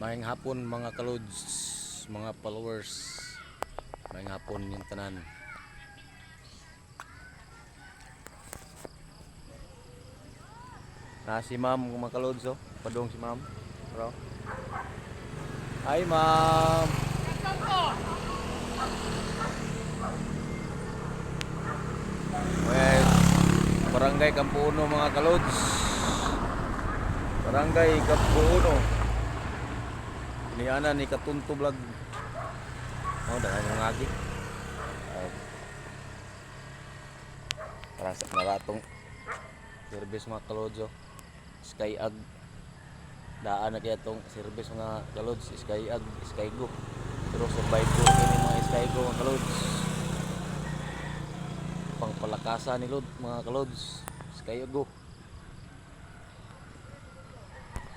Maayong hapon mga kalods, mga followers. Maayong hapon yung tanan. Si ma'am mga kalods, oh. Padong si ma'am. Bro. Hi ma'am. Well, Barangay Kampuno mga kalods. Barangay Kampuno. Ni ana ni Katunto vlog. Oh, dahil yung agi. Para sa naratong service mga kalods, oh. Sky Ag. Daan na kaya itong service mga kalods. Sky Ag, Sky Go. Pero survivor ini mga Sky Go mga kalods. Pangpalakasan ni Lord mga kalods. Sky Go.